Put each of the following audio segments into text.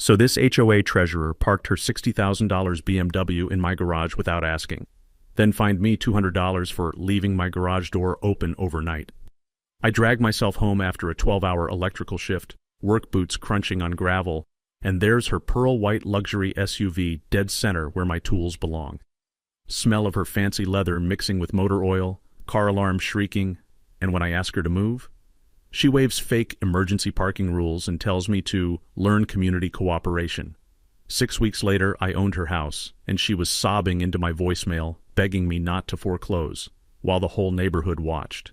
So this HOA treasurer parked her $60,000 BMW in my garage without asking, then fined me $200 for leaving my garage door open overnight. I dragged myself home after a 12-hour electrical shift, work boots crunching on gravel, and there's her pearl white luxury SUV dead center where my tools belong. Smell of her fancy leather mixing with motor oil, car alarm shrieking, and when I ask her to move, she waves fake emergency parking rules and tells me to learn community cooperation. 6 weeks later, I owned her house, and she was sobbing into my voicemail, begging me not to foreclose, while the whole neighborhood watched.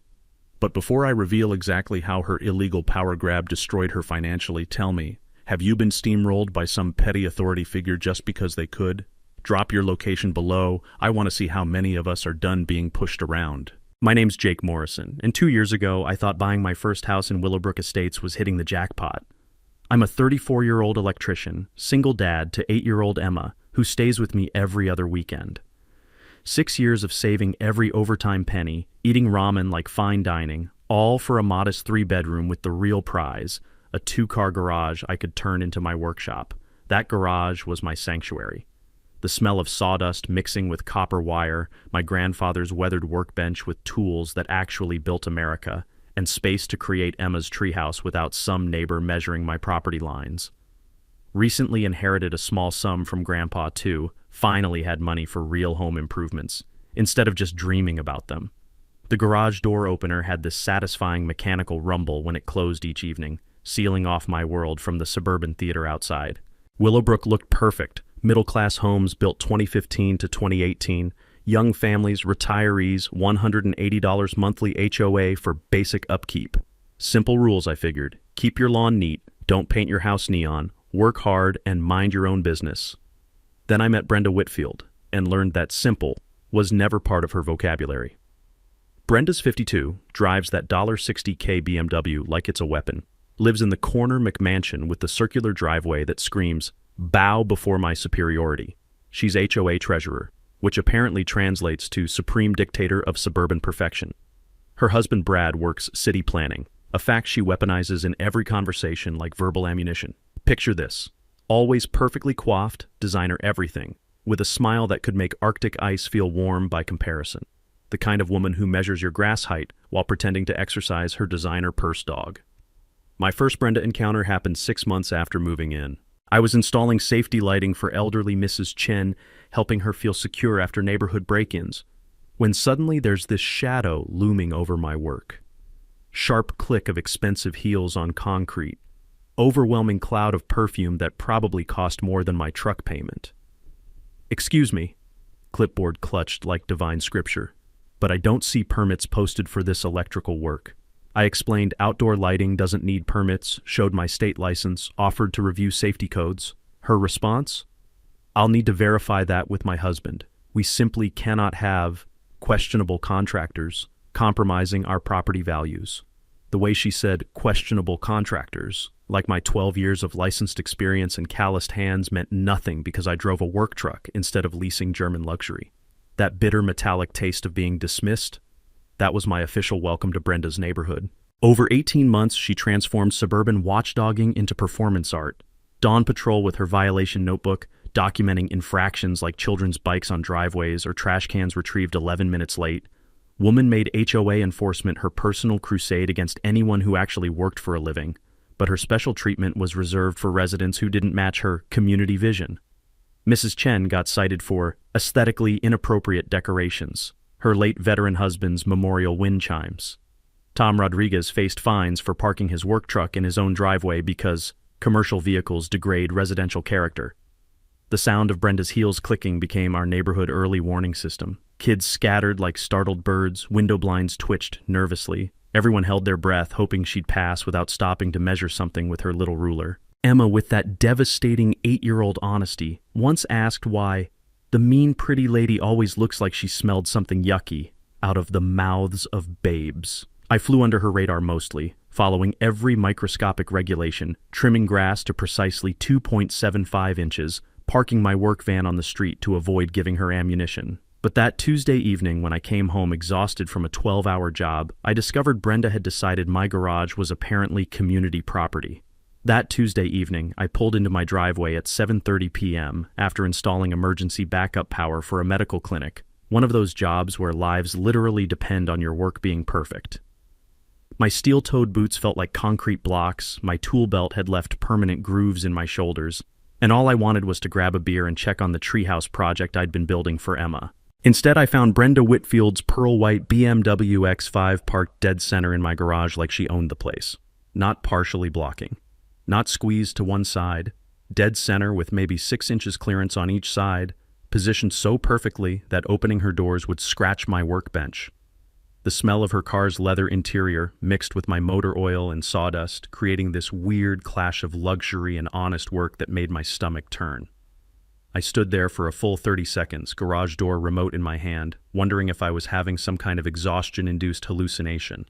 But before I reveal exactly how her illegal power grab destroyed her financially, tell me, have you been steamrolled by some petty authority figure just because they could? Drop your location below. I want to see how many of us are done being pushed around. My name's Jake Morrison, and 2 years ago, I thought buying my first house in Willowbrook Estates was hitting the jackpot. I'm a 34-year-old electrician, single dad to 8-year-old Emma, who stays with me every other weekend. 6 years of saving every overtime penny, eating ramen like fine dining, all for a modest 3-bedroom with the real prize, a 2-car garage I could turn into my workshop. That garage was my sanctuary. The smell of sawdust mixing with copper wire, my grandfather's weathered workbench with tools that actually built America, and space to create Emma's treehouse without some neighbor measuring my property lines. Recently inherited a small sum from Grandpa too, finally had money for real home improvements, instead of just dreaming about them. The garage door opener had this satisfying mechanical rumble when it closed each evening, sealing off my world from the suburban theater outside. Willowbrook looked perfect. Middle-class homes built 2015 to 2018, young families, retirees, $180 monthly HOA for basic upkeep. Simple rules, I figured. Keep your lawn neat, don't paint your house neon, work hard, and mind your own business. Then I met Brenda Whitfield and learned that simple was never part of her vocabulary. Brenda's 52, drives that $60K BMW like it's a weapon, lives in the corner McMansion with the circular driveway that screams, "Bow before my superiority." She's HOA treasurer, which apparently translates to supreme dictator of suburban perfection. Her husband Brad works city planning, a fact she weaponizes in every conversation like verbal ammunition. Picture this: always perfectly coiffed, designer everything, with a smile that could make Arctic ice feel warm by comparison. The kind of woman who measures your grass height while pretending to exercise her designer purse dog. My first Brenda encounter happened 6 months after moving in. I was installing safety lighting for elderly Mrs. Chen, helping her feel secure after neighborhood break-ins, when suddenly there's this shadow looming over my work. Sharp click of expensive heels on concrete. Overwhelming cloud of perfume that probably cost more than my truck payment. "Excuse me," clipboard clutched like divine scripture, "but I don't see permits posted for this electrical work." I explained outdoor lighting doesn't need permits, showed my state license, offered to review safety codes. Her response? "I'll need to verify that with my husband. We simply cannot have questionable contractors compromising our property values." The way she said questionable contractors, like my 12 years of licensed experience and calloused hands meant nothing because I drove a work truck instead of leasing German luxury. That bitter metallic taste of being dismissed, that was my official welcome to Brenda's neighborhood. Over 18 months, she transformed suburban watchdogging into performance art. Dawn patrol with her violation notebook, documenting infractions like children's bikes on driveways or trash cans retrieved 11 minutes late. Woman made HOA enforcement her personal crusade against anyone who actually worked for a living, but her special treatment was reserved for residents who didn't match her community vision. Mrs. Chen got cited for aesthetically inappropriate decorations, her late veteran husband's memorial wind chimes. Tom Rodriguez faced fines for parking his work truck in his own driveway because commercial vehicles degrade residential character. The sound of Brenda's heels clicking became our neighborhood early warning system. Kids scattered like startled birds, window blinds twitched nervously. Everyone held their breath, hoping she'd pass without stopping to measure something with her little ruler. Emma, with that devastating 8-year-old honesty, once asked why the mean pretty lady always looks like she smelled something yucky out of the mouths of babes. I flew under her radar mostly, following every microscopic regulation, trimming grass to precisely 2.75 inches, parking my work van on the street to avoid giving her ammunition. But that Tuesday evening when I came home exhausted from a 12-hour job, I discovered Brenda had decided my garage was apparently community property. That Tuesday evening, I pulled into my driveway at 7:30 p.m. after installing emergency backup power for a medical clinic, one of those jobs where lives literally depend on your work being perfect. My steel-toed boots felt like concrete blocks, my tool belt had left permanent grooves in my shoulders, and all I wanted was to grab a beer and check on the treehouse project I'd been building for Emma. Instead, I found Brenda Whitfield's pearl-white BMW X5 parked dead center in my garage like she owned the place, not partially blocking. Not squeezed to one side, dead center with maybe 6 inches clearance on each side, positioned so perfectly that opening her doors would scratch my workbench. The smell of her car's leather interior mixed with my motor oil and sawdust, creating this weird clash of luxury and honest work that made my stomach turn. I stood there for a full 30 seconds, garage door remote in my hand, wondering if I was having some kind of exhaustion-induced hallucination.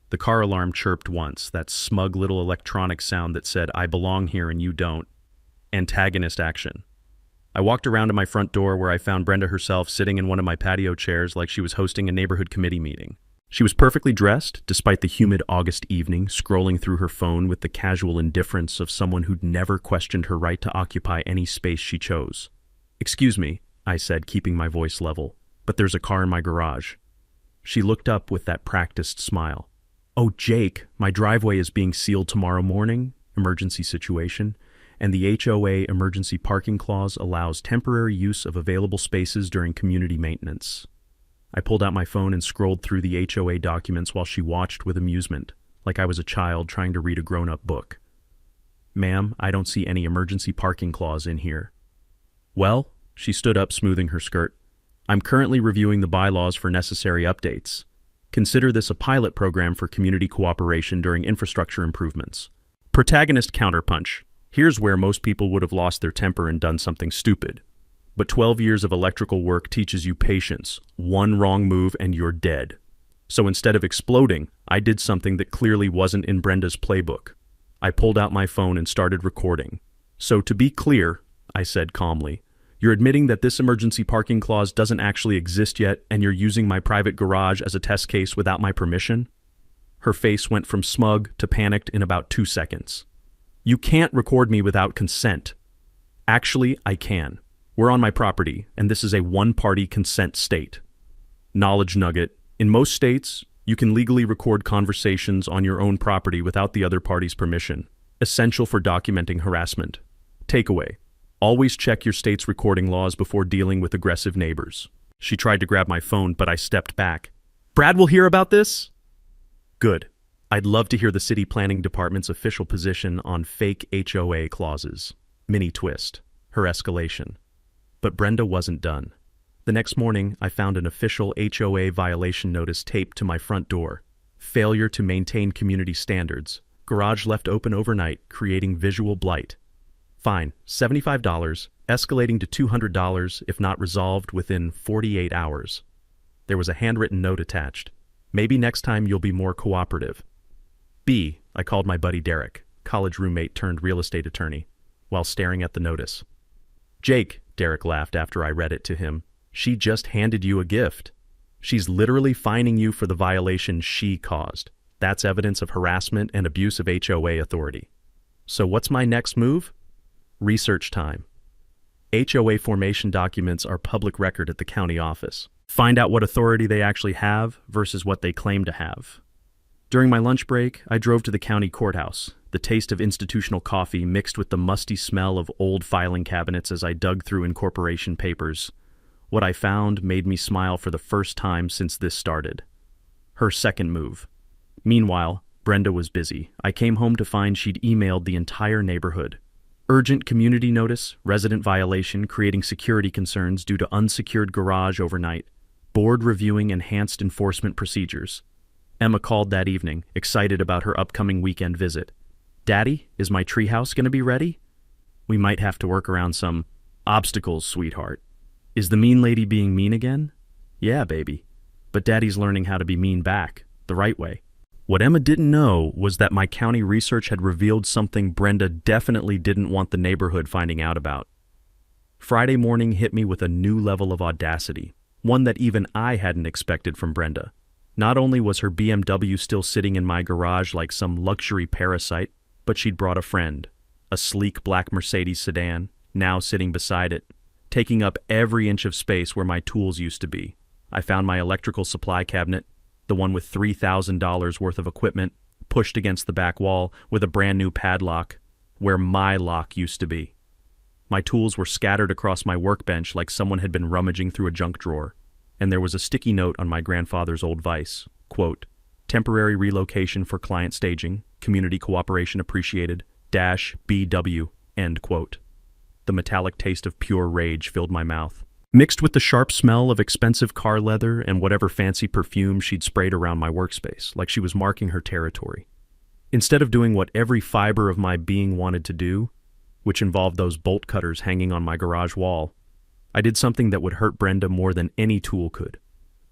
The car alarm chirped once, that smug little electronic sound that said, "I belong here and you don't." Antagonist action. I walked around to my front door where I found Brenda herself sitting in one of my patio chairs like she was hosting a neighborhood committee meeting. She was perfectly dressed, despite the humid August evening, scrolling through her phone with the casual indifference of someone who'd never questioned her right to occupy any space she chose. "Excuse me," I said, keeping my voice level, "but there's a car in my garage." She looked up with that practiced smile. "Oh, Jake, my driveway is being sealed tomorrow morning, emergency situation, and the HOA emergency parking clause allows temporary use of available spaces during community maintenance." I pulled out my phone and scrolled through the HOA documents while she watched with amusement, like I was a child trying to read a grown-up book. "Ma'am, I don't see any emergency parking clause in here." "Well," she stood up, smoothing her skirt, "I'm currently reviewing the bylaws for necessary updates. Consider this a pilot program for community cooperation during infrastructure improvements." Protagonist counterpunch. Here's where most people would have lost their temper and done something stupid. But 12 years of electrical work teaches you patience. One wrong move and you're dead. So instead of exploding, I did something that clearly wasn't in Brenda's playbook. I pulled out my phone and started recording. "So to be clear," I said calmly, "you're admitting that this emergency parking clause doesn't actually exist yet and you're using my private garage as a test case without my permission?" Her face went from smug to panicked in about 2 seconds. "You can't record me without consent." "Actually, I can. We're on my property, and this is a one-party consent state." Knowledge nugget. In most states, you can legally record conversations on your own property without the other party's permission. Essential for documenting harassment. Takeaway. Always check your state's recording laws before dealing with aggressive neighbors. She tried to grab my phone, but I stepped back. "Brad will hear about this?" "Good. I'd love to hear the city planning department's official position on fake HOA clauses." Mini twist. Her escalation. But Brenda wasn't done. The next morning, I found an official HOA violation notice taped to my front door. Failure to maintain community standards. Garage left open overnight, creating visual blight. Fine, $75, escalating to $200 if not resolved within 48 hours. There was a handwritten note attached. "Maybe next time you'll be more cooperative." B, I called my buddy Derek, college roommate turned real estate attorney, while staring at the notice. "Jake," Derek laughed after I read it to him, "she just handed you a gift. She's literally fining you for the violation she caused. That's evidence of harassment and abuse of HOA authority. So what's my next move?" Research time. HOA formation documents are public record at the county office. Find out what authority they actually have versus what they claim to have. During my lunch break, I drove to the county courthouse, the taste of institutional coffee mixed with the musty smell of old filing cabinets as I dug through incorporation papers. What I found made me smile for the first time since this started. Her second move. Meanwhile, Brenda was busy. I came home to find she'd emailed the entire neighborhood. Urgent community notice, resident violation creating security concerns due to unsecured garage overnight. Board reviewing enhanced enforcement procedures. Emma called that evening, excited about her upcoming weekend visit. "Daddy, is my treehouse going to be ready?" "We might have to work around some obstacles, sweetheart." "Is the mean lady being mean again?" "Yeah, baby. But Daddy's learning how to be mean back, the right way." What Emma didn't know was that my county research had revealed something Brenda definitely didn't want the neighborhood finding out about. Friday morning hit me with a new level of audacity, one that even I hadn't expected from Brenda. Not only was her BMW still sitting in my garage like some luxury parasite, But she'd brought a friend, a sleek black Mercedes sedan, now sitting beside it, taking up every inch of space where my tools used to be. I found my electrical supply cabinet, the one with $3,000 worth of equipment, pushed against the back wall with a brand new padlock, where my lock used to be. My tools were scattered across my workbench like someone had been rummaging through a junk drawer, and there was a sticky note on my grandfather's old vise, quote, "Temporary relocation for client staging, community cooperation appreciated, -BW, end quote." The metallic taste of pure rage filled my mouth, mixed with the sharp smell of expensive car leather and whatever fancy perfume she'd sprayed around my workspace, like she was marking her territory. Instead of doing what every fiber of my being wanted to do, which involved those bolt cutters hanging on my garage wall, I did something that would hurt Brenda more than any tool could.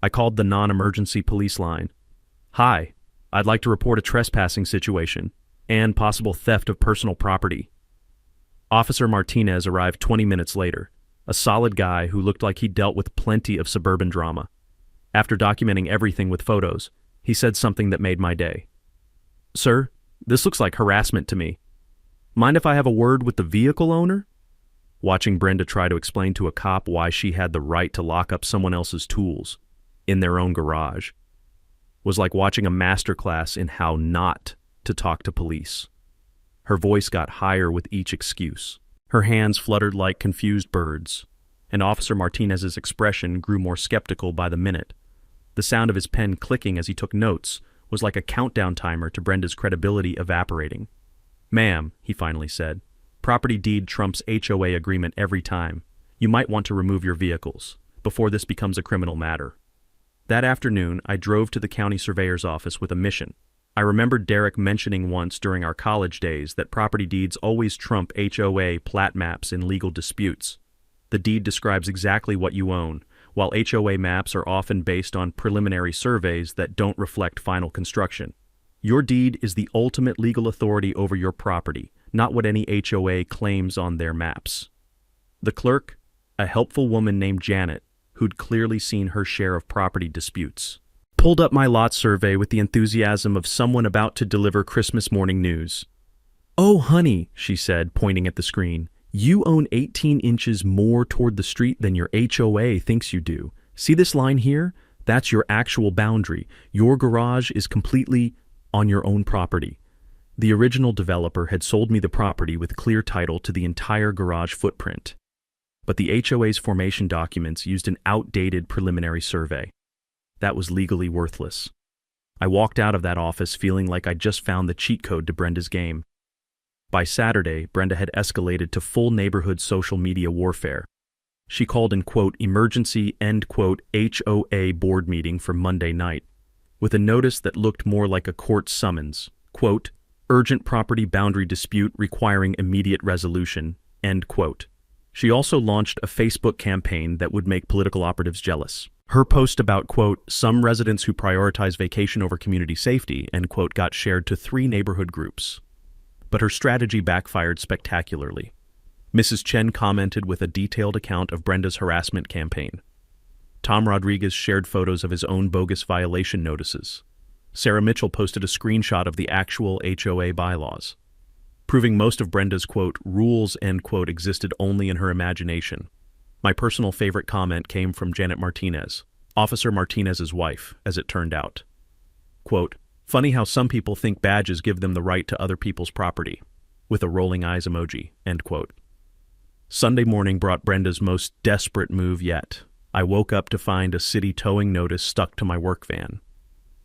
I called the non-emergency police line. "Hi, I'd like to report a trespassing situation and possible theft of personal property." Officer Martinez arrived 20 minutes later, a solid guy who looked like he'd dealt with plenty of suburban drama. After documenting everything with photos, he said something that made my day. "Sir, this looks like harassment to me. Mind if I have a word with the vehicle owner?" Watching Brenda try to explain to a cop why she had the right to lock up someone else's tools in their own garage was like watching a masterclass in how not to talk to police. Her voice got higher with each excuse. Her hands fluttered like confused birds, and Officer Martinez's expression grew more skeptical by the minute. The sound of his pen clicking as he took notes was like a countdown timer to Brenda's credibility evaporating. "Ma'am," he finally said, "property deed trumps HOA agreement every time. You might want to remove your vehicles before this becomes a criminal matter." That afternoon, I drove to the county surveyor's office with a mission. I remembered Derek mentioning once during our college days that property deeds always trump HOA plat maps in legal disputes. The deed describes exactly what you own, while HOA maps are often based on preliminary surveys that don't reflect final construction. Your deed is the ultimate legal authority over your property, not what any HOA claims on their maps. The clerk, a helpful woman named Janet, who'd clearly seen her share of property disputes, pulled up my lot survey with the enthusiasm of someone about to deliver Christmas morning news. "Oh, honey," she said, pointing at the screen, "you own 18 inches more toward the street than your HOA thinks you do. See this line here? That's your actual boundary. Your garage is completely on your own property." The original developer had sold me the property with clear title to the entire garage footprint, but the HOA's formation documents used an outdated preliminary survey. That was legally worthless. I walked out of that office feeling like I'd just found the cheat code to Brenda's game. By Saturday, Brenda had escalated to full neighborhood social media warfare. She called an, quote, "emergency," end quote, HOA board meeting for Monday night, with a notice that looked more like a court summons, quote, "urgent property boundary dispute requiring immediate resolution," end quote. She also launched a Facebook campaign that would make political operatives jealous. Her post about, quote, "some residents who prioritize vacation over community safety," end quote, got shared to 3 neighborhood groups. But her strategy backfired spectacularly. Mrs. Chen commented with a detailed account of Brenda's harassment campaign. Tom Rodriguez shared photos of his own bogus violation notices. Sarah Mitchell posted a screenshot of the actual HOA bylaws, proving most of Brenda's, quote, "rules," end quote, existed only in her imagination. My personal favorite comment came from Janet Martinez, Officer Martinez's wife, as it turned out. Quote, "funny how some people think badges give them the right to other people's property," with a rolling eyes emoji, end quote. Sunday morning brought Brenda's most desperate move yet. I woke up to find a city towing notice stuck to my work van.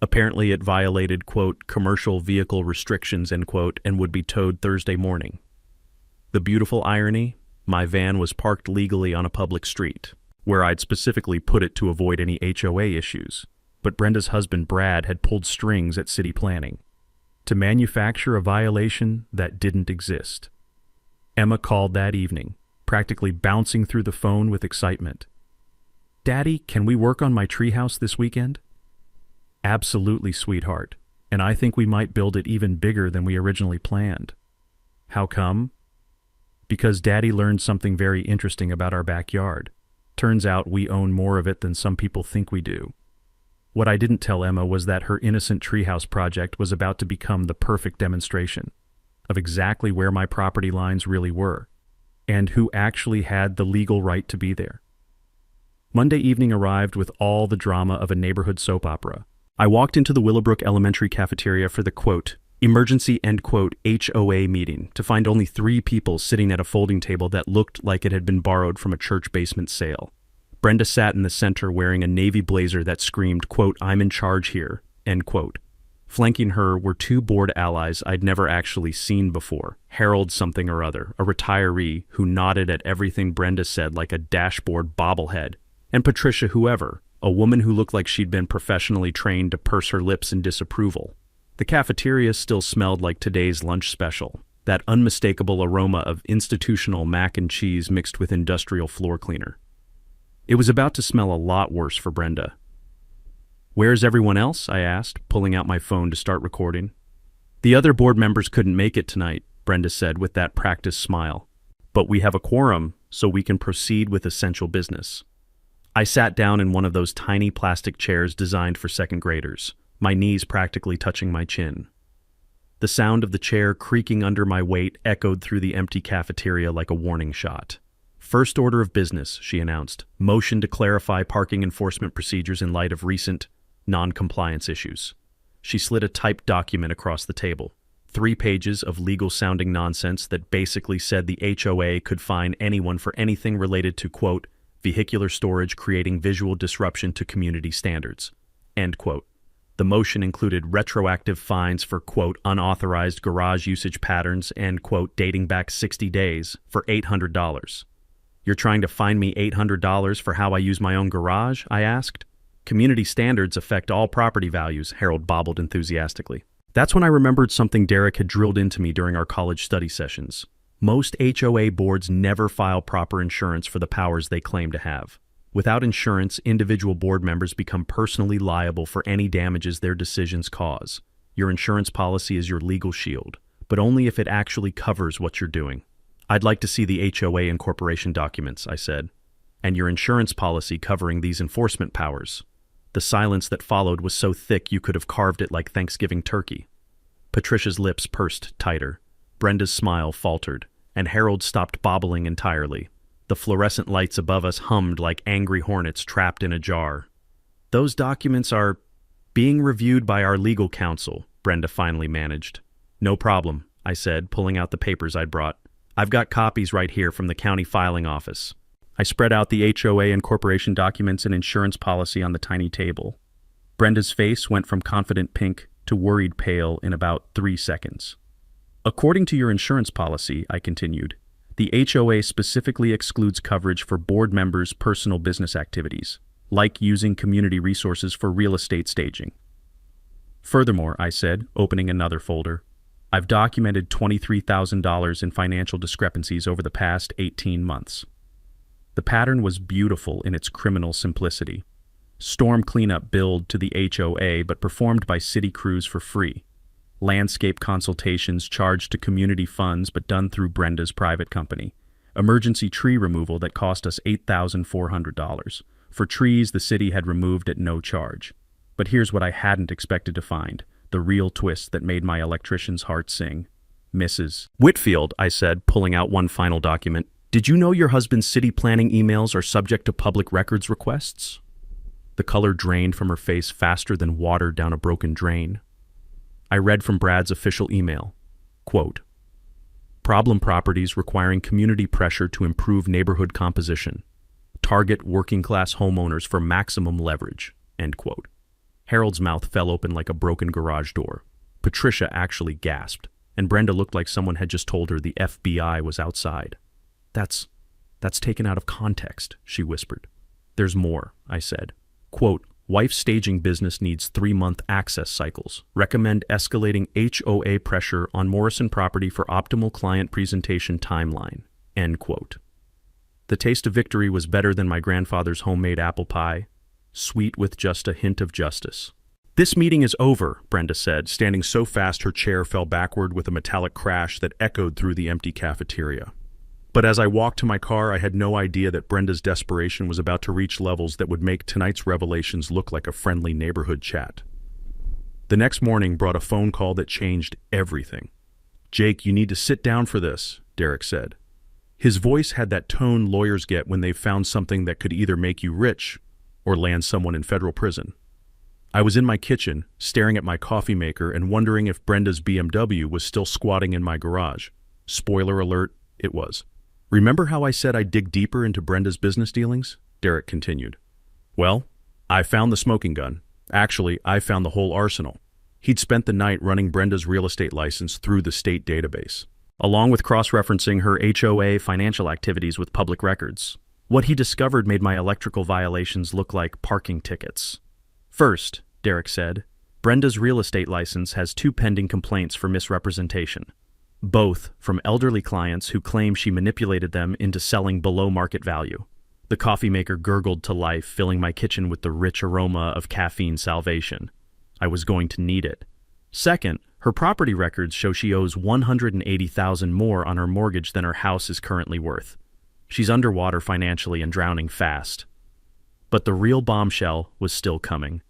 Apparently it violated, quote, "commercial vehicle restrictions," end quote, and would be towed Thursday morning. The beautiful irony? My van was parked legally on a public street, where I'd specifically put it to avoid any HOA issues, but Brenda's husband Brad had pulled strings at city planning to manufacture a violation that didn't exist. Emma called that evening, practically bouncing through the phone with excitement. "Daddy, can we work on my treehouse this weekend?" "Absolutely, sweetheart, and I think we might build it even bigger than we originally planned." "How come?" "Because Daddy learned something very interesting about our backyard. Turns out we own more of it than some people think we do." What I didn't tell Emma was that her innocent treehouse project was about to become the perfect demonstration. of exactly where my property lines really were, and who actually had the legal right to be there. Monday evening arrived with all the drama of a neighborhood soap opera. I walked into the Willowbrook Elementary cafeteria for the, quote, emergency, end quote, HOA meeting to find only 3 people sitting at a folding table that looked like it had been borrowed from a church basement sale. Brenda sat in the center wearing a navy blazer that screamed, quote, I'm in charge here, end quote. Flanking her were 2 board allies I'd never actually seen before, Harold something or other, a retiree who nodded at everything Brenda said like a dashboard bobblehead, and Patricia whoever, a woman who looked like she'd been professionally trained to purse her lips in disapproval. The cafeteria still smelled like today's lunch special, that unmistakable aroma of institutional mac and cheese mixed with industrial floor cleaner. It was about to smell a lot worse for Brenda. Where's everyone else? I asked, pulling out my phone to start recording. The other board members couldn't make it tonight, Brenda said with that practiced smile. But we have a quorum, so we can proceed with essential business. I sat down in one of those tiny plastic chairs designed for second graders, my knees practically touching my chin. The sound of the chair creaking under my weight echoed through the empty cafeteria like a warning shot. First order of business, she announced, motion to clarify parking enforcement procedures in light of recent non-compliance issues. She slid a typed document across the table, 3 pages of legal-sounding nonsense that basically said the HOA could fine anyone for anything related to, quote, vehicular storage creating visual disruption to community standards, end quote. The motion included retroactive fines for, quote, unauthorized garage usage patterns and, quote, dating back 60 days for $800. You're trying to fine me $800 for how I use my own garage? I asked. Community standards affect all property values, Harold bobbled enthusiastically. That's when I remembered something Derek had drilled into me during our college study sessions. Most HOA boards never file proper insurance for the powers they claim to have. Without insurance, individual board members become personally liable for any damages their decisions cause. Your insurance policy is your legal shield, but only if it actually covers what you're doing. I'd like to see the HOA incorporation documents, I said, and your insurance policy covering these enforcement powers. The silence that followed was so thick you could have carved it like Thanksgiving turkey. Patricia's lips pursed tighter. Brenda's smile faltered, and Harold stopped bobbling entirely. The fluorescent lights above us hummed like angry hornets trapped in a jar. Those documents are being reviewed by our legal counsel, Brenda finally managed. No problem, I said, pulling out the papers I'd brought. I've got copies right here from the county filing office. I spread out the HOA incorporation documents and insurance policy on the tiny table. Brenda's face went from confident pink to worried pale in about 3 seconds. According to your insurance policy, I continued, the HOA specifically excludes coverage for board members' personal business activities, like using community resources for real estate staging. Furthermore, I said, opening another folder, I've documented $23,000 in financial discrepancies over the past 18 months. The pattern was beautiful in its criminal simplicity. Storm cleanup billed to the HOA but performed by city crews for free. Landscape consultations charged to community funds but done through Brenda's private company. Emergency tree removal that cost us $8,400. For trees the city had removed at no charge. But here's what I hadn't expected to find, the real twist that made my electrician's heart sing. Mrs. Whitfield, I said, pulling out one final document, did you know your husband's city planning emails are subject to public records requests? The color drained from her face faster than water down a broken drain. I read from Brad's official email, quote, problem properties requiring community pressure to improve neighborhood composition. Target working-class homeowners for maximum leverage, end quote. Harold's mouth fell open like a broken garage door. Patricia actually gasped, and Brenda looked like someone had just told her the FBI was outside. That's taken out of context, she whispered. There's more, I said. Quote, wife staging business needs 3-month access cycles. Recommend escalating HOA pressure on Morrison property for optimal client presentation timeline, end quote. The taste of victory was better than my grandfather's homemade apple pie, sweet with just a hint of justice. This meeting is over, Brenda said, standing so fast her chair fell backward with a metallic crash that echoed through the empty cafeteria. But as I walked to my car, I had no idea that Brenda's desperation was about to reach levels that would make tonight's revelations look like a friendly neighborhood chat. The next morning brought a phone call that changed everything. "Jake, you need to sit down for this," Derek said. His voice had that tone lawyers get when they've found something that could either make you rich or land someone in federal prison. I was in my kitchen, staring at my coffee maker and wondering if Brenda's BMW was still squatting in my garage. Spoiler alert, it was. "Remember how I said I'd dig deeper into Brenda's business dealings?" Derek continued. "Well, I found the smoking gun. Actually, I found the whole arsenal." He'd spent the night running Brenda's real estate license through the state database, along with cross-referencing her HOA financial activities with public records. What he discovered made my electrical violations look like parking tickets. "First," Derek said, "Brenda's real estate license has 2 pending complaints for misrepresentation, both from elderly clients who claim she manipulated them into selling below market value." The coffee maker gurgled to life, filling my kitchen with the rich aroma of caffeine salvation. I was going to need it. Second, her property records show she owes $180,000 more on her mortgage than her house is currently worth. She's underwater financially and drowning fast. But the real bombshell was still coming.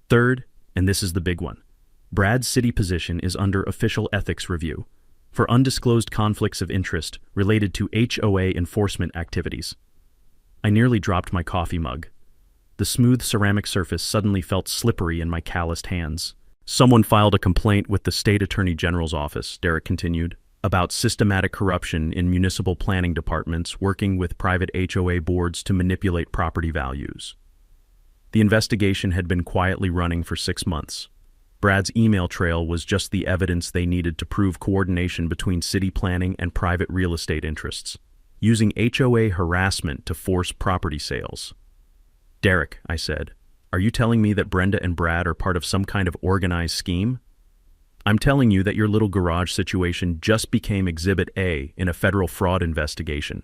Third, and this is the big one, Brad's city position is under official ethics review for undisclosed conflicts of interest related to HOA enforcement activities. I nearly dropped my coffee mug. The smooth ceramic surface suddenly felt slippery in my calloused hands. "Someone filed a complaint with the state attorney general's office," Derek continued, "about systematic corruption in municipal planning departments working with private HOA boards to manipulate property values." The investigation had been quietly running for 6 months. Brad's email trail was just the evidence they needed to prove coordination between city planning and private real estate interests, using HOA harassment to force property sales. "Derek," I said, "are you telling me that Brenda and Brad are part of some kind of organized scheme?" "I'm telling you that your little garage situation just became Exhibit A in a federal fraud investigation."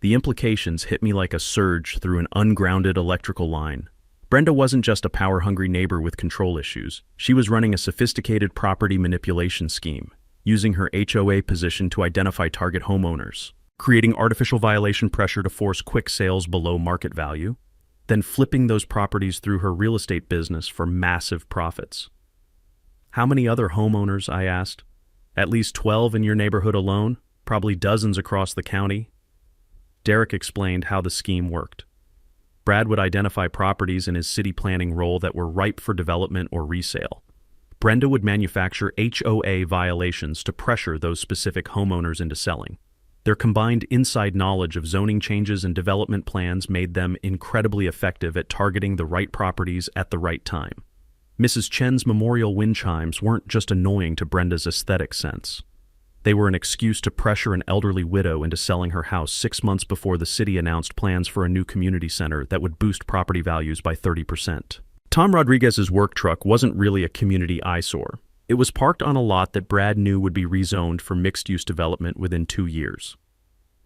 The implications hit me like a surge through an ungrounded electrical line. Brenda wasn't just a power-hungry neighbor with control issues. She was running a sophisticated property manipulation scheme, using her HOA position to identify target homeowners, creating artificial violation pressure to force quick sales below market value, then flipping those properties through her real estate business for massive profits. "How many other homeowners?" I asked. "At least 12 in your neighborhood alone, probably dozens across the county." Derek explained how the scheme worked. Brad would identify properties in his city planning role that were ripe for development or resale. Brenda would manufacture HOA violations to pressure those specific homeowners into selling. Their combined inside knowledge of zoning changes and development plans made them incredibly effective at targeting the right properties at the right time. Mrs. Chen's memorial wind chimes weren't just annoying to Brenda's aesthetic sense. They were an excuse to pressure an elderly widow into selling her house 6 months before the city announced plans for a new community center that would boost property values by 30%. Tom Rodriguez's work truck wasn't really a community eyesore. It was parked on a lot that Brad knew would be rezoned for mixed-use development within 2 years.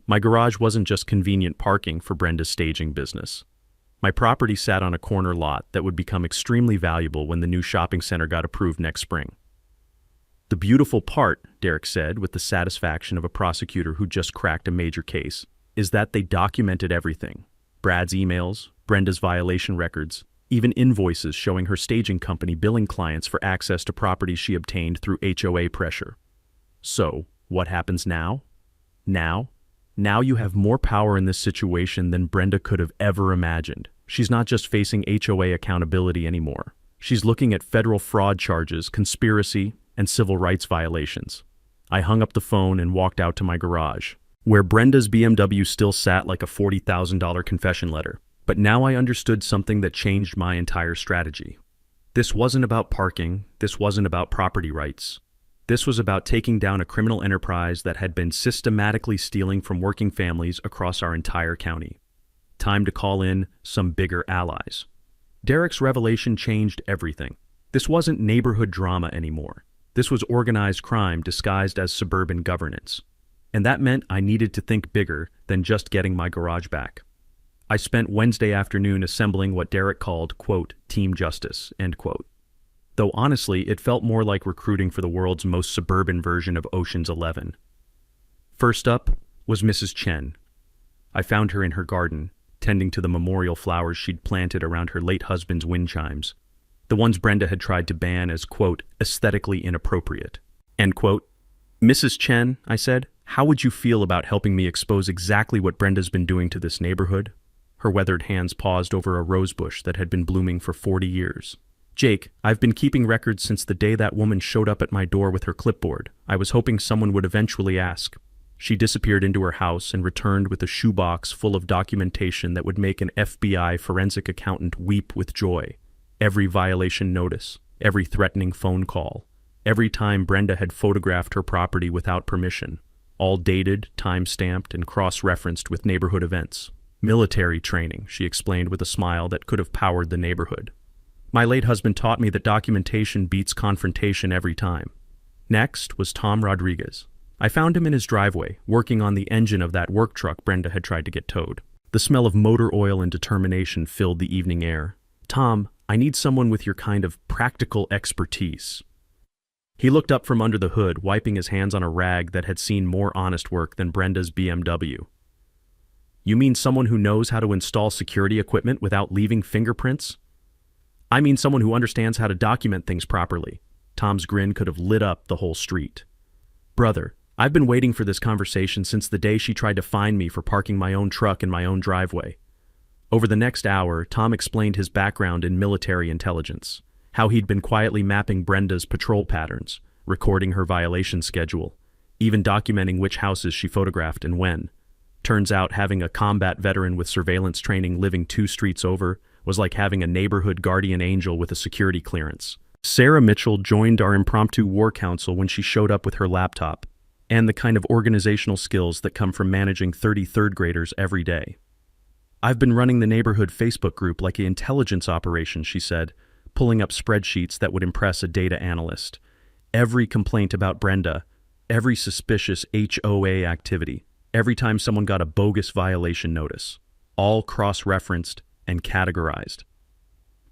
My garage wasn't just convenient parking for Brenda's staging business. My property sat on a corner lot that would become extremely valuable when the new shopping center got approved next spring. "The beautiful part," Derek said with the satisfaction of a prosecutor who just cracked a major case, "is that they documented everything. Brad's emails, Brenda's violation records, even invoices showing her staging company billing clients for access to properties she obtained through HOA pressure." So, what happens now? Now you have more power in this situation than Brenda could have ever imagined. She's not just facing HOA accountability anymore. She's looking at federal fraud charges, conspiracy, and civil rights violations. I hung up the phone and walked out to my garage, where Brenda's BMW still sat like a $40,000 confession letter. But now I understood something that changed my entire strategy. This wasn't about parking. This wasn't about property rights. This was about taking down a criminal enterprise that had been systematically stealing from working families across our entire county. Time to call in some bigger allies. Derek's revelation changed everything. This wasn't neighborhood drama anymore. This was organized crime disguised as suburban governance. And that meant I needed to think bigger than just getting my garage back. I spent Wednesday afternoon assembling what Derek called, quote, "team justice," end quote. Though honestly, it felt more like recruiting for the world's most suburban version of Ocean's 11. First up was Mrs. Chen. I found her in her garden, tending to the memorial flowers she'd planted around her late husband's wind chimes, the ones Brenda had tried to ban as, quote, "aesthetically inappropriate," end quote. Mrs. Chen, I said, how would you feel about helping me expose exactly what Brenda's been doing to this neighborhood? Her weathered hands paused over a rosebush that had been blooming for 40 years. Jake, I've been keeping records since the day that woman showed up at my door with her clipboard. I was hoping someone would eventually ask. She disappeared into her house and returned with a shoebox full of documentation that would make an FBI forensic accountant weep with joy. Every violation notice, every threatening phone call, every time Brenda had photographed her property without permission, all dated, time-stamped, and cross-referenced with neighborhood events. Military training, she explained with a smile that could have powered the neighborhood. My late husband taught me that documentation beats confrontation every time. Next was Tom Rodriguez. I found him in his driveway, working on the engine of that work truck Brenda had tried to get towed. The smell of motor oil and determination filled the evening air. Tom, I need someone with your kind of practical expertise. He looked up from under the hood, wiping his hands on a rag that had seen more honest work than Brenda's BMW. You mean someone who knows how to install security equipment without leaving fingerprints? I mean someone who understands how to document things properly. Tom's grin could have lit up the whole street. Brother, I've been waiting for this conversation since the day she tried to fine me for parking my own truck in my own driveway. Over the next hour, Tom explained his background in military intelligence, how he'd been quietly mapping Brenda's patrol patterns, recording her violation schedule, even documenting which houses she photographed and when. Turns out having a combat veteran with surveillance training living 2 streets over was like having a neighborhood guardian angel with a security clearance. Sarah Mitchell joined our impromptu war council when she showed up with her laptop, and the kind of organizational skills that come from managing 33rd graders every day. I've been running the neighborhood Facebook group like an intelligence operation, she said, pulling up spreadsheets that would impress a data analyst. Every complaint about Brenda, every suspicious HOA activity, every time someone got a bogus violation notice, all cross-referenced and categorized.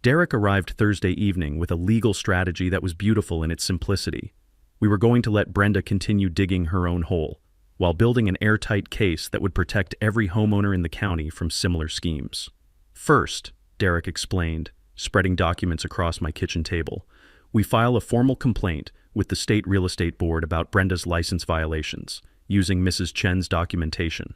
Derek arrived Thursday evening with a legal strategy that was beautiful in its simplicity. We were going to let Brenda continue digging her own hole, while building an airtight case that would protect every homeowner in the county from similar schemes. First, Derek explained, spreading documents across my kitchen table, we file a formal complaint with the State Real Estate Board about Brenda's license violations, using Mrs. Chen's documentation.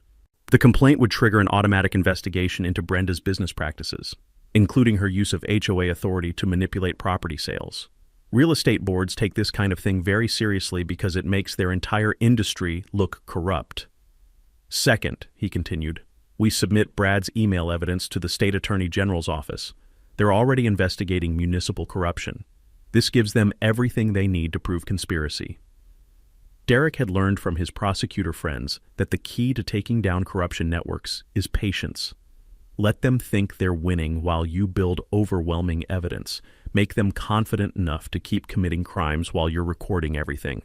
The complaint would trigger an automatic investigation into Brenda's business practices, including her use of HOA authority to manipulate property sales. Real estate boards take this kind of thing very seriously because it makes their entire industry look corrupt. Second, he continued, we submit Brad's email evidence to the State Attorney General's office. They're already investigating municipal corruption. This gives them everything they need to prove conspiracy. Derek had learned from his prosecutor friends that the key to taking down corruption networks is patience. Let them think they're winning while you build overwhelming evidence. Make them confident enough to keep committing crimes while you're recording everything.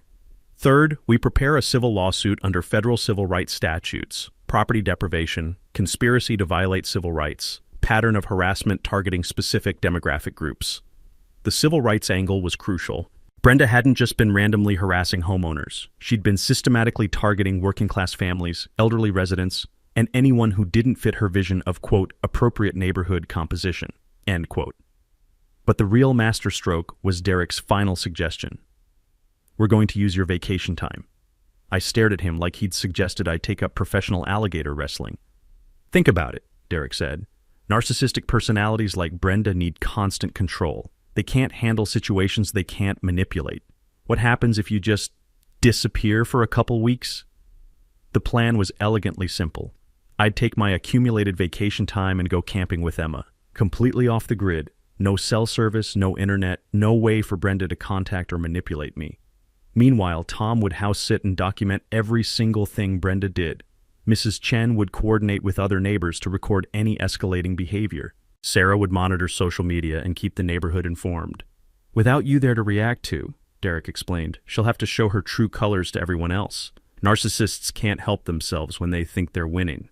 Third, we prepare a civil lawsuit under federal civil rights statutes, property deprivation, conspiracy to violate civil rights, pattern of harassment targeting specific demographic groups. The civil rights angle was crucial. Brenda hadn't just been randomly harassing homeowners. She'd been systematically targeting working-class families, elderly residents, and anyone who didn't fit her vision of, quote, appropriate neighborhood composition, end quote. But the real masterstroke was Derek's final suggestion. We're going to use your vacation time. I stared at him like he'd suggested I take up professional alligator wrestling. Think about it, Derek said. Narcissistic personalities like Brenda need constant control. They can't handle situations they can't manipulate. What happens if you just disappear for a couple weeks? The plan was elegantly simple. I'd take my accumulated vacation time and go camping with Emma, completely off the grid. No cell service, no internet, no way for Brenda to contact or manipulate me. Meanwhile, Tom would house sit and document every single thing Brenda did. Mrs. Chen would coordinate with other neighbors to record any escalating behavior. Sarah would monitor social media and keep the neighborhood informed. Without you there to react to, Derek explained, she'll have to show her true colors to everyone else. Narcissists can't help themselves when they think they're winning.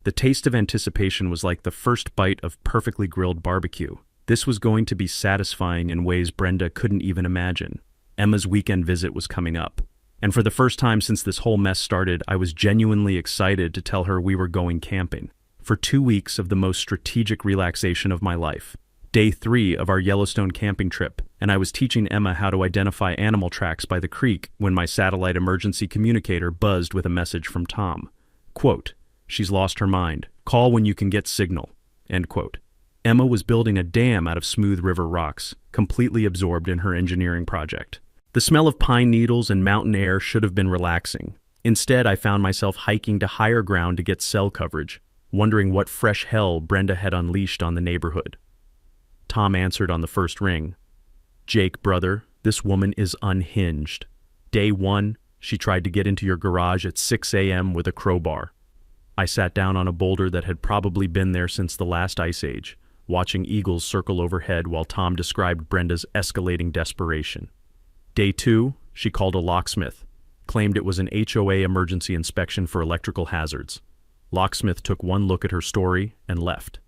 The taste of anticipation was like the first bite of perfectly grilled barbecue. This was going to be satisfying in ways Brenda couldn't even imagine. Emma's weekend visit was coming up, and for the first time since this whole mess started, I was genuinely excited to tell her we were going camping. For 2 weeks of the most strategic relaxation of my life. Day 3 of our Yellowstone camping trip, and I was teaching Emma how to identify animal tracks by the creek when my satellite emergency communicator buzzed with a message from Tom. Quote, "She's lost her mind. Call when you can get signal." End quote. Emma was building a dam out of smooth river rocks, completely absorbed in her engineering project. The smell of pine needles and mountain air should have been relaxing. Instead, I found myself hiking to higher ground to get cell coverage, wondering what fresh hell Brenda had unleashed on the neighborhood. Tom answered on the first ring. "Jake, brother, this woman is unhinged. Day 1, she tried to get into your garage at 6 a.m. with a crowbar. I sat down on a boulder that had probably been there since the last ice age, watching eagles circle overhead while Tom described Brenda's escalating desperation. Day 2, she called a locksmith, claimed it was an HOA emergency inspection for electrical hazards. Locksmith took one look at her story and left.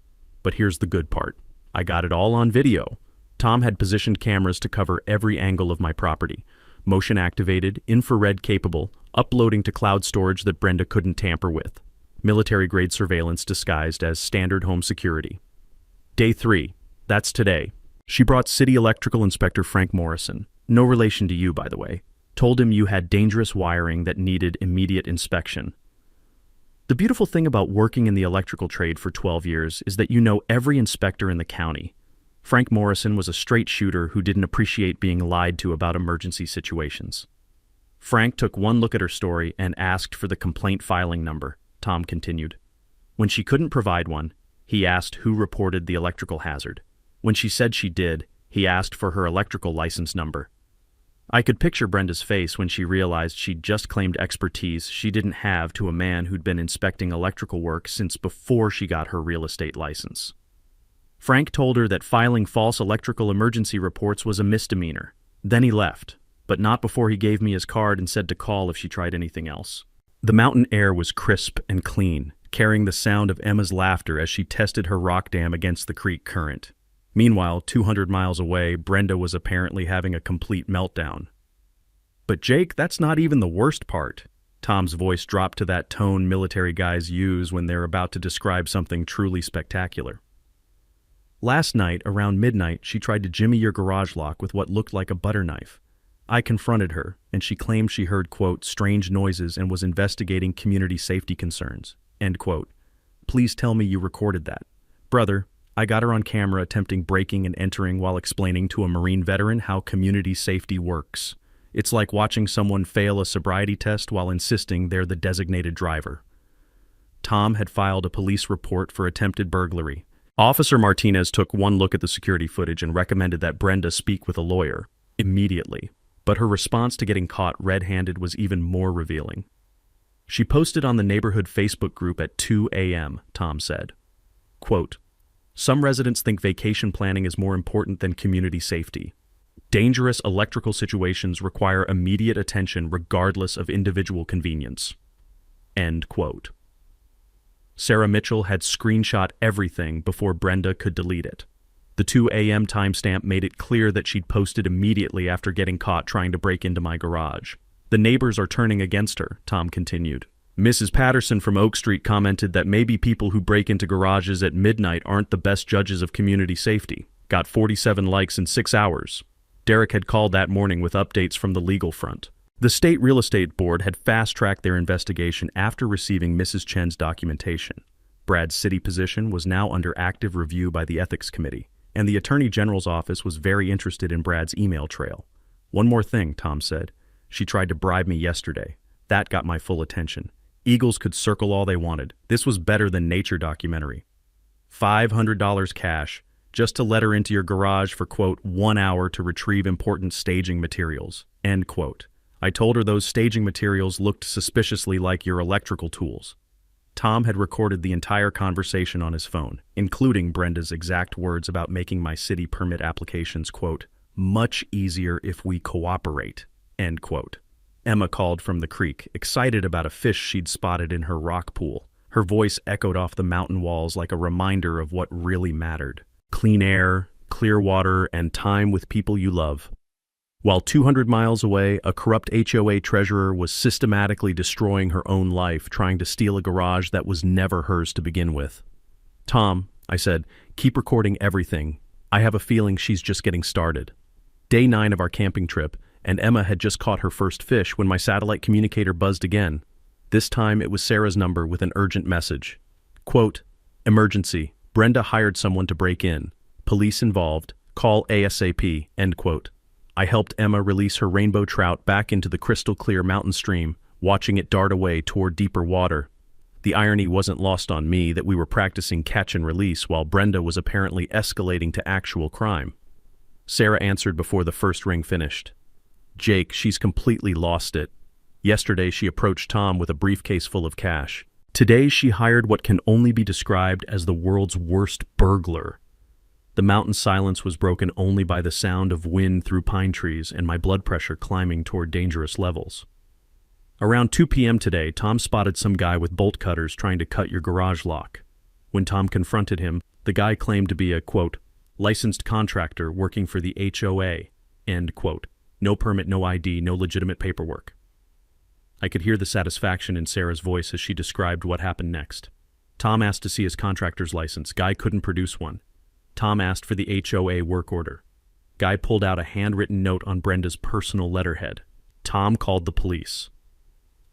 But here's the good part. I got it all on video. Tom had positioned cameras to cover every angle of my property, motion activated, infrared capable, uploading to cloud storage that Brenda couldn't tamper with. Military-grade surveillance disguised as standard home security. Day 3, that's today. She brought City Electrical Inspector Frank Morrison, no relation to you, by the way, told him you had dangerous wiring that needed immediate inspection. The beautiful thing about working in the electrical trade for 12 years is that you know every inspector in the county. Frank Morrison was a straight shooter who didn't appreciate being lied to about emergency situations. Frank took one look at her story and asked for the complaint filing number, Tom continued. When she couldn't provide one, he asked who reported the electrical hazard. When she said she did, he asked for her electrical license number. I could picture Brenda's face when she realized she'd just claimed expertise she didn't have to a man who'd been inspecting electrical work since before she got her real estate license. Frank told her that filing false electrical emergency reports was a misdemeanor. Then he left, but not before he gave me his card and said to call if she tried anything else. The mountain air was crisp and clean, carrying the sound of Emma's laughter as she tested her rock dam against the creek current. Meanwhile, 200 miles away, Brenda was apparently having a complete meltdown. But Jake, that's not even the worst part. Tom's voice dropped to that tone military guys use when they're about to describe something truly spectacular. Last night, around midnight, she tried to jimmy your garage lock with what looked like a butter knife. I confronted her, and she claimed she heard, quote, strange noises and was investigating community safety concerns, end quote. Please tell me you recorded that. Brother, I got her on camera attempting breaking and entering while explaining to a Marine veteran how community safety works. It's like watching someone fail a sobriety test while insisting they're the designated driver. Tom had filed a police report for attempted burglary. Officer Martinez took one look at the security footage and recommended that Brenda speak with a lawyer immediately. But her response to getting caught red-handed was even more revealing. She posted on the neighborhood Facebook group at 2 a.m., Tom said. Quote, "Some residents think vacation planning is more important than community safety. Dangerous electrical situations require immediate attention regardless of individual convenience." End quote. Sarah Mitchell had screenshot everything before Brenda could delete it. The 2 a.m. timestamp made it clear that she'd posted immediately after getting caught trying to break into my garage. The neighbors are turning against her, Tom continued. Mrs. Patterson from Oak Street commented that maybe people who break into garages at midnight aren't the best judges of community safety. Got 47 likes in 6 hours. Derek had called that morning with updates from the legal front. The State Real Estate Board had fast-tracked their investigation after receiving Mrs. Chen's documentation. Brad's city position was now under active review by the Ethics Committee, and the Attorney General's office was very interested in Brad's email trail. One more thing, Tom said. She tried to bribe me yesterday. That got my full attention. Eagles could circle all they wanted. This was better than nature documentary. $500 cash, just to let her into your garage for, quote, 1 hour to retrieve important staging materials, end quote. I told her those staging materials looked suspiciously like your electrical tools. Tom had recorded the entire conversation on his phone, including Brenda's exact words about making my city permit applications, quote, much easier if we cooperate, end quote. Emma called from the creek, excited about a fish she'd spotted in her rock pool. Her voice echoed off the mountain walls like a reminder of what really mattered. Clean air, clear water, and time with people you love. While 200 miles away, a corrupt HOA treasurer was systematically destroying her own life, trying to steal a garage that was never hers to begin with. Tom, I said, keep recording everything. I have a feeling she's just getting started. Day 9 of our camping trip, and Emma had just caught her first fish when my satellite communicator buzzed again. This time it was Sarah's number with an urgent message. Quote, "Emergency. Brenda hired someone to break in. Police involved. Call ASAP." End quote. I helped Emma release her rainbow trout back into the crystal-clear mountain stream, watching it dart away toward deeper water. The irony wasn't lost on me that we were practicing catch and release while Brenda was apparently escalating to actual crime. Sarah answered before the first ring finished. "Jake, she's completely lost it. Yesterday she approached Tom with a briefcase full of cash. Today she hired what can only be described as the world's worst burglar." The mountain silence was broken only by the sound of wind through pine trees and my blood pressure climbing toward dangerous levels. Around 2 p.m. today, Tom spotted some guy with bolt cutters trying to cut your garage lock. When Tom confronted him, the guy claimed to be a, quote, "licensed contractor working for the HOA," end quote. "No permit, no ID, no legitimate paperwork." I could hear the satisfaction in Sarah's voice as she described what happened next. Tom asked to see his contractor's license. Guy couldn't produce one. Tom asked for the HOA work order. Guy pulled out a handwritten note on Brenda's personal letterhead. Tom called the police.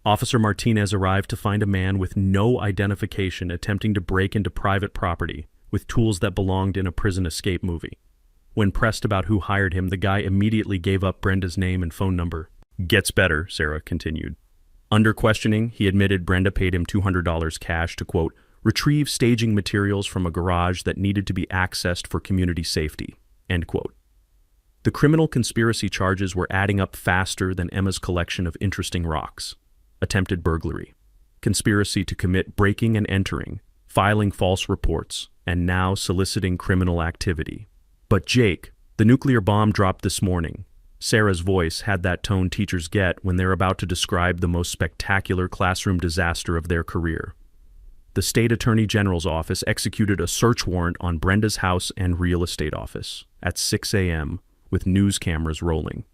Officer Martinez arrived to find a man with no identification attempting to break into private property with tools that belonged in a prison escape movie. When pressed about who hired him, the guy immediately gave up Brenda's name and phone number. "Gets better," Sarah continued. Under questioning, he admitted Brenda paid him $200 cash to, quote, "retrieve staging materials from a garage that needed to be accessed for community safety," end quote. The criminal conspiracy charges were adding up faster than Emma's collection of interesting rocks. Attempted burglary, conspiracy to commit breaking and entering, filing false reports, and now soliciting criminal activity. But Jake, the nuclear bomb dropped this morning. Sarah's voice had that tone teachers get when they're about to describe the most spectacular classroom disaster of their career. The state attorney general's office executed a search warrant on Brenda's house and real estate office at 6 a.m. with news cameras rolling.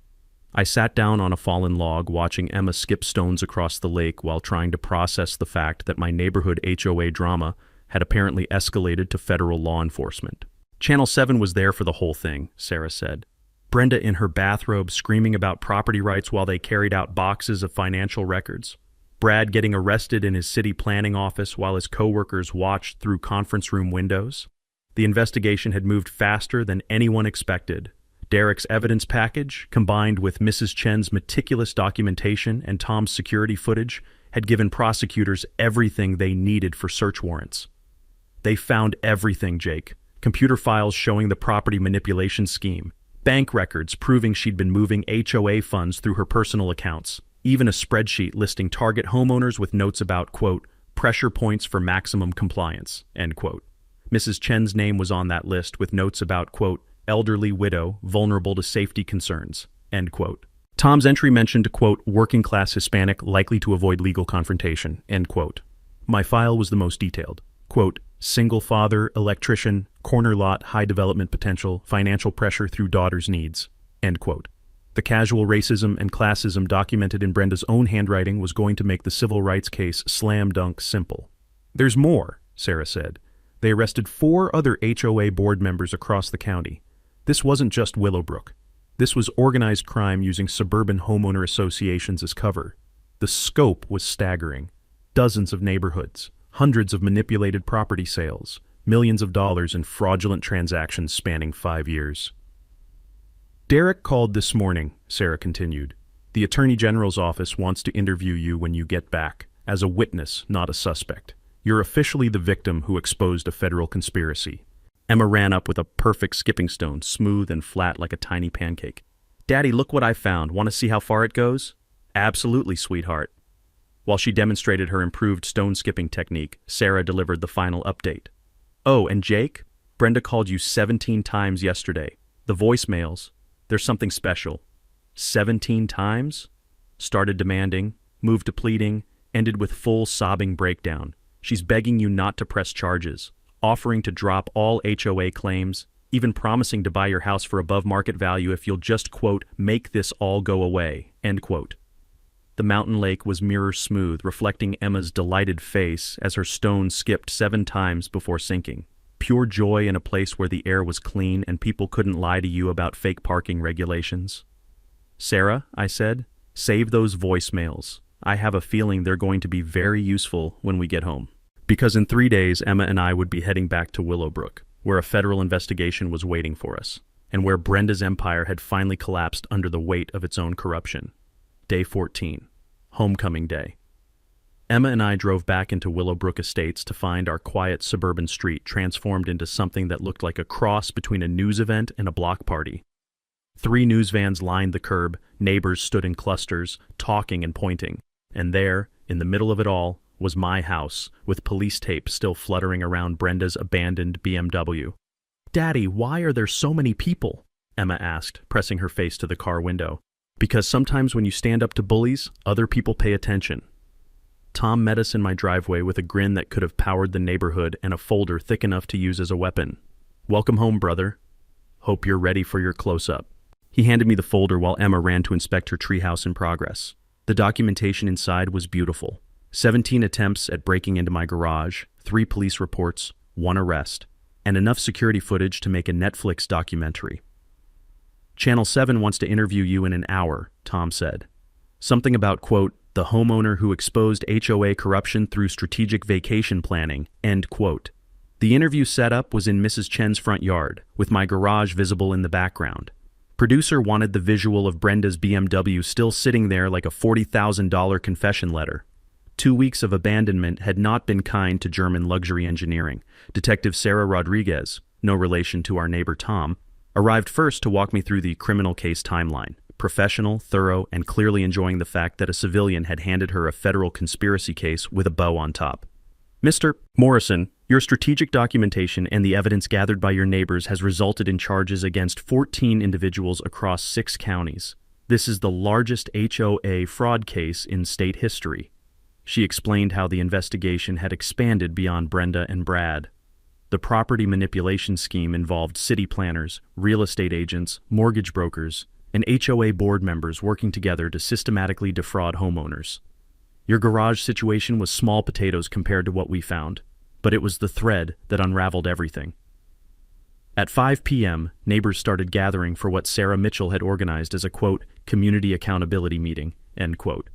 I sat down on a fallen log watching Emma skip stones across the lake while trying to process the fact that my neighborhood HOA drama had apparently escalated to federal law enforcement. Channel 7 was there for the whole thing, Sarah said. Brenda in her bathrobe screaming about property rights while they carried out boxes of financial records. Brad getting arrested in his city planning office while his coworkers watched through conference room windows. The investigation had moved faster than anyone expected. Derek's evidence package, combined with Mrs. Chen's meticulous documentation and Tom's security footage, had given prosecutors everything they needed for search warrants. They found everything, Jake. Computer files showing the property manipulation scheme, bank records proving she'd been moving HOA funds through her personal accounts, even a spreadsheet listing target homeowners with notes about, quote, pressure points for maximum compliance, end quote. Mrs. Chen's name was on that list with notes about, quote, elderly widow, vulnerable to safety concerns, end quote. Tom's entry mentioned, quote, working-class Hispanic likely to avoid legal confrontation, end quote. My file was the most detailed. Quote, single father, electrician, corner lot, high development potential, financial pressure through daughter's needs, end quote. The casual racism and classism documented in Brenda's own handwriting was going to make the civil rights case slam dunk simple. There's more, Sarah said. They arrested 4 other HOA board members across the county. This wasn't just Willowbrook. This was organized crime using suburban homeowner associations as cover. The scope was staggering. Dozens of neighborhoods, hundreds of manipulated property sales, millions of dollars in fraudulent transactions spanning 5 years. Derek called this morning, Sarah continued. The Attorney General's office wants to interview you when you get back, as a witness, not a suspect. You're officially the victim who exposed a federal conspiracy. Emma ran up with a perfect skipping stone, smooth and flat like a tiny pancake. Daddy, look what I found. Want to see how far it goes? Absolutely, sweetheart. While she demonstrated her improved stone skipping technique, Sarah delivered the final update. Oh, and Jake? Brenda called you 17 times yesterday. The voicemails. There's something special. 17 times? Started demanding, moved to pleading, ended with full sobbing breakdown. She's begging you not to press charges, offering to drop all HOA claims, even promising to buy your house for above market value if you'll just, quote, make this all go away, end quote. The mountain lake was mirror smooth, reflecting Emma's delighted face as her stone skipped 7 times before sinking. Pure joy in a place where the air was clean and people couldn't lie to you about fake parking regulations. Sarah, I said, save those voicemails. I have a feeling they're going to be very useful when we get home. Because in 3 days, Emma and I would be heading back to Willowbrook, where a federal investigation was waiting for us, and where Brenda's empire had finally collapsed under the weight of its own corruption. Day 14. Homecoming Day. Emma and I drove back into Willowbrook Estates to find our quiet suburban street transformed into something that looked like a cross between a news event and a block party. 3 news vans lined the curb, neighbors stood in clusters, talking and pointing, and there, in the middle of it all, was my house, with police tape still fluttering around Brenda's abandoned BMW. "Daddy, why are there so many people?" Emma asked, pressing her face to the car window. "Because sometimes when you stand up to bullies, other people pay attention." Tom met us in my driveway with a grin that could have powered the neighborhood and a folder thick enough to use as a weapon. "Welcome home, brother. Hope you're ready for your close-up." He handed me the folder while Emma ran to inspect her treehouse in progress. The documentation inside was beautiful. 17 attempts at breaking into my garage, 3 police reports, 1 arrest, and enough security footage to make a Netflix documentary. "Channel 7 wants to interview you in an hour," Tom said. Something about, quote, "the homeowner who exposed HOA corruption through strategic vacation planning," end quote. The interview setup was in Mrs. Chen's front yard, with my garage visible in the background. Producer wanted the visual of Brenda's BMW still sitting there like a $40,000 confession letter. 2 weeks of abandonment had not been kind to German luxury engineering. Detective Sarah Rodriguez, no relation to our neighbor Tom, arrived first to walk me through the criminal case timeline. Professional, thorough, and clearly enjoying the fact that a civilian had handed her a federal conspiracy case with a bow on top. "Mr. Morrison, your strategic documentation and the evidence gathered by your neighbors has resulted in charges against 14 individuals across 6 counties. This is the largest HOA fraud case in state history." She explained how the investigation had expanded beyond Brenda and Brad. The property manipulation scheme involved city planners, real estate agents, mortgage brokers, and HOA board members working together to systematically defraud homeowners. "Your garage situation was small potatoes compared to what we found, but it was the thread that unraveled everything." At 5 p.m., neighbors started gathering for what Sarah Mitchell had organized as a, quote, "community accountability meeting," end quote.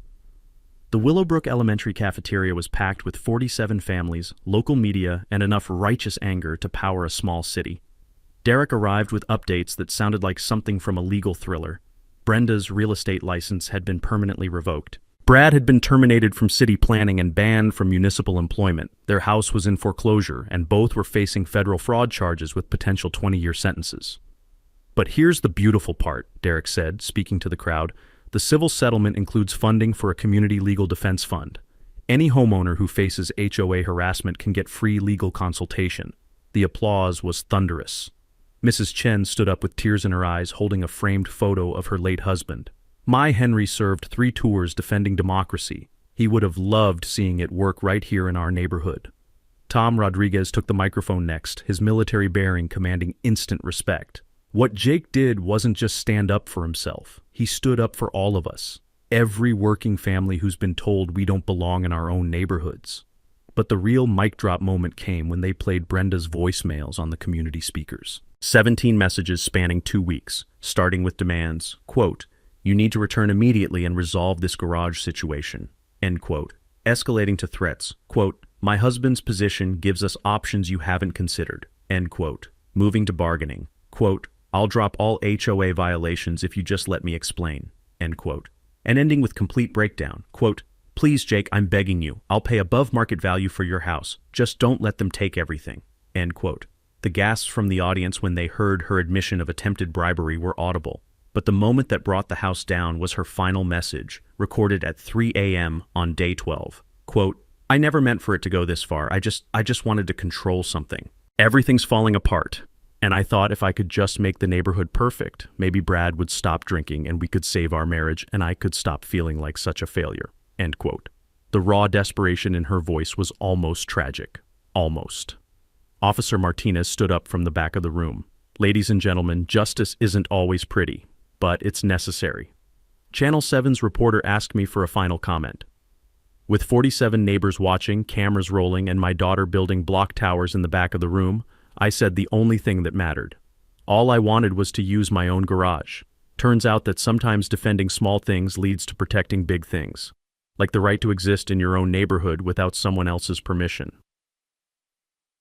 The Willowbrook Elementary cafeteria was packed with 47 families, local media, and enough righteous anger to power a small city. Derek arrived with updates that sounded like something from a legal thriller. Brenda's real estate license had been permanently revoked. Brad had been terminated from city planning and banned from municipal employment. Their house was in foreclosure, and both were facing federal fraud charges with potential 20-year sentences. "But here's the beautiful part," Derek said, speaking to the crowd. "The civil settlement includes funding for a community legal defense fund. Any homeowner who faces HOA harassment can get free legal consultation." The applause was thunderous. Mrs. Chen stood up with tears in her eyes, holding a framed photo of her late husband. "My Henry served 3 tours defending democracy. He would have loved seeing it work right here in our neighborhood." Tom Rodriguez took the microphone next, his military bearing commanding instant respect. "What Jake did wasn't just stand up for himself. He stood up for all of us. Every working family who's been told we don't belong in our own neighborhoods." But the real mic drop moment came when they played Brenda's voicemails on the community speakers. 17 messages spanning 2 weeks, starting with demands, quote, "You need to return immediately and resolve this garage situation," end quote, escalating to threats, quote, "My husband's position gives us options you haven't considered," end quote, moving to bargaining, quote, "I'll drop all HOA violations if you just let me explain," end quote, and ending with complete breakdown, quote, "Please, Jake, I'm begging you. I'll pay above market value for your house. Just don't let them take everything," end quote. The gasps from the audience when they heard her admission of attempted bribery were audible, but the moment that brought the house down was her final message, recorded at 3 a.m. on day 12. Quote, "I never meant for it to go this far. I just wanted to control something. Everything's falling apart. And I thought if I could just make the neighborhood perfect, maybe Brad would stop drinking and we could save our marriage and I could stop feeling like such a failure," end quote. The raw desperation in her voice was almost tragic. Almost. Officer Martinez stood up from the back of the room. "Ladies and gentlemen, justice isn't always pretty, but it's necessary." Channel 7's reporter asked me for a final comment. With 47 neighbors watching, cameras rolling, and my daughter building block towers in the back of the room, I said the only thing that mattered. All I wanted was to use my own garage. Turns out that sometimes defending small things leads to protecting big things, like the right to exist in your own neighborhood without someone else's permission.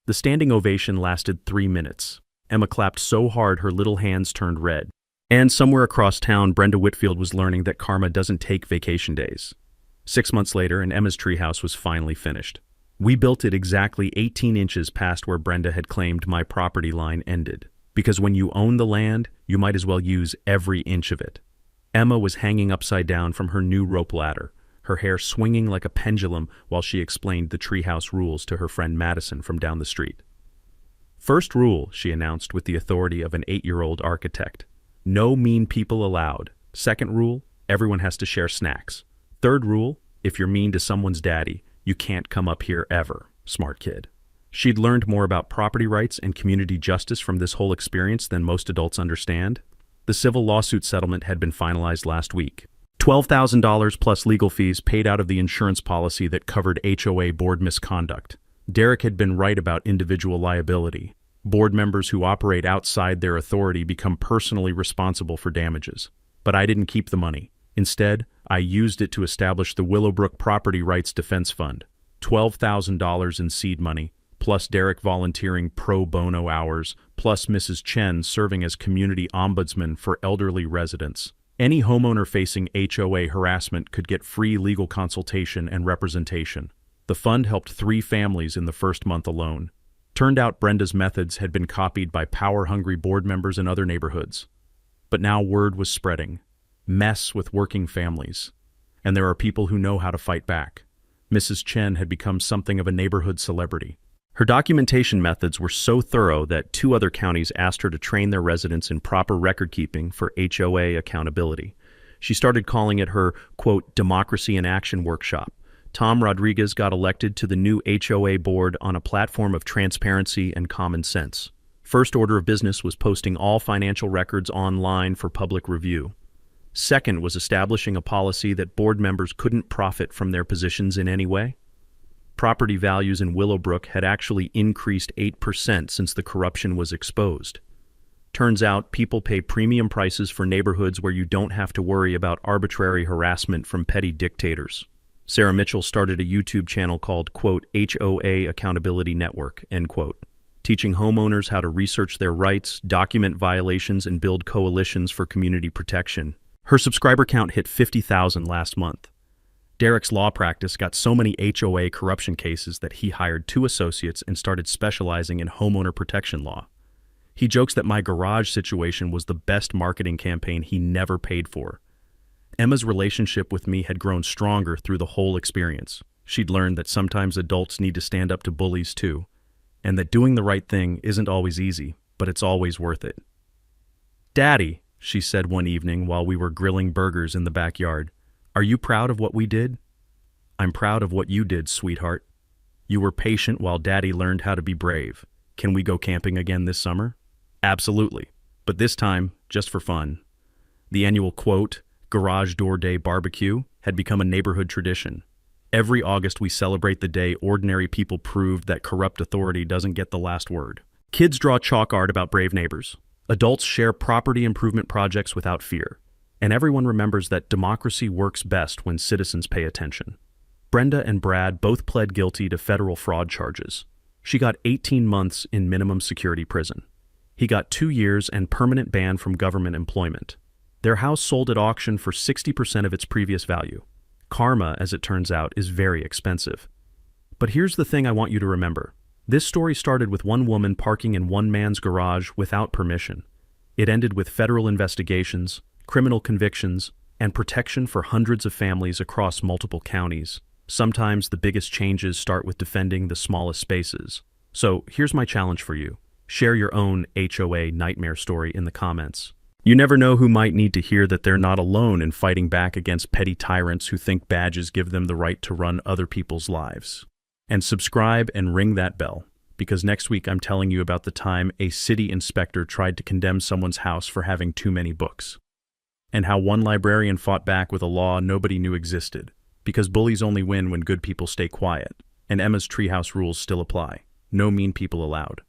The standing ovation lasted 3 minutes. Emma clapped so hard her little hands turned red. And somewhere across town, Brenda Whitfield was learning that karma doesn't take vacation days. 6 months later, and Emma's treehouse was finally finished. We built it exactly 18 inches past where Brenda had claimed my property line ended. Because when you own the land, you might as well use every inch of it. Emma was hanging upside down from her new rope ladder, her hair swinging like a pendulum while she explained the treehouse rules to her friend Madison from down the street. First rule, she announced with the authority of an 8-year-old architect. No mean people allowed. Second rule, everyone has to share snacks. Third rule, if you're mean to someone's daddy, you can't come up here ever. Smart kid. She'd learned more about property rights and community justice from this whole experience than most adults understand. The civil lawsuit settlement had been finalized last week. $12,000 plus legal fees paid out of the insurance policy that covered HOA board misconduct. Derek had been right about individual liability. Board members who operate outside their authority become personally responsible for damages. But I didn't keep the money. Instead, I used it to establish the Willowbrook Property Rights Defense Fund. $12,000 in seed money, plus Derek volunteering pro bono hours, plus Mrs. Chen serving as community ombudsman for elderly residents. Any homeowner facing HOA harassment could get free legal consultation and representation. The fund helped 3 families in the first month alone. Turned out Brenda's methods had been copied by power-hungry board members in other neighborhoods. But now word was spreading. Mess with working families. And there are people who know how to fight back. Mrs. Chen had become something of a neighborhood celebrity. Her documentation methods were so thorough that 2 other counties asked her to train their residents in proper record-keeping for HOA accountability. She started calling it her, quote, Democracy in Action Workshop. Tom Rodriguez got elected to the new HOA board on a platform of transparency and common sense. First order of business was posting all financial records online for public review. Second was establishing a policy that board members couldn't profit from their positions in any way. Property values in Willowbrook had actually increased 8% since the corruption was exposed. Turns out people pay premium prices for neighborhoods where you don't have to worry about arbitrary harassment from petty dictators. Sarah Mitchell started a YouTube channel called, quote, HOA Accountability Network, end quote, teaching homeowners how to research their rights, document violations, and build coalitions for community protection. Her subscriber count hit 50,000 last month. Derek's law practice got so many HOA corruption cases that he hired 2 associates and started specializing in homeowner protection law. He jokes that my garage situation was the best marketing campaign he never paid for. Emma's relationship with me had grown stronger through the whole experience. She'd learned that sometimes adults need to stand up to bullies too, and that doing the right thing isn't always easy, but it's always worth it. Daddy, she said one evening while we were grilling burgers in the backyard, are you proud of what we did? I'm proud of what you did, sweetheart. You were patient while Daddy learned how to be brave. Can we go camping again this summer? Absolutely, but this time, just for fun. The annual, quote, Garage Door Day barbecue had become a neighborhood tradition. Every August we celebrate the day ordinary people proved that corrupt authority doesn't get the last word. Kids draw chalk art about brave neighbors. Adults share property improvement projects without fear. And everyone remembers that democracy works best when citizens pay attention. Brenda and Brad both pled guilty to federal fraud charges. She got 18 months in minimum security prison. He got 2 years and permanent ban from government employment. Their house sold at auction for 60% of its previous value. Karma, as it turns out, is very expensive. But here's the thing I want you to remember. This story started with one woman parking in one man's garage without permission. It ended with federal investigations, criminal convictions, and protection for hundreds of families across multiple counties. Sometimes the biggest changes start with defending the smallest spaces. So here's my challenge for you. Share your own HOA nightmare story in the comments. You never know who might need to hear that they're not alone in fighting back against petty tyrants who think badges give them the right to run other people's lives. And subscribe and ring that bell, because next week I'm telling you about the time a city inspector tried to condemn someone's house for having too many books. And how one librarian fought back with a law nobody knew existed, because bullies only win when good people stay quiet, and Emma's treehouse rules still apply. No mean people allowed.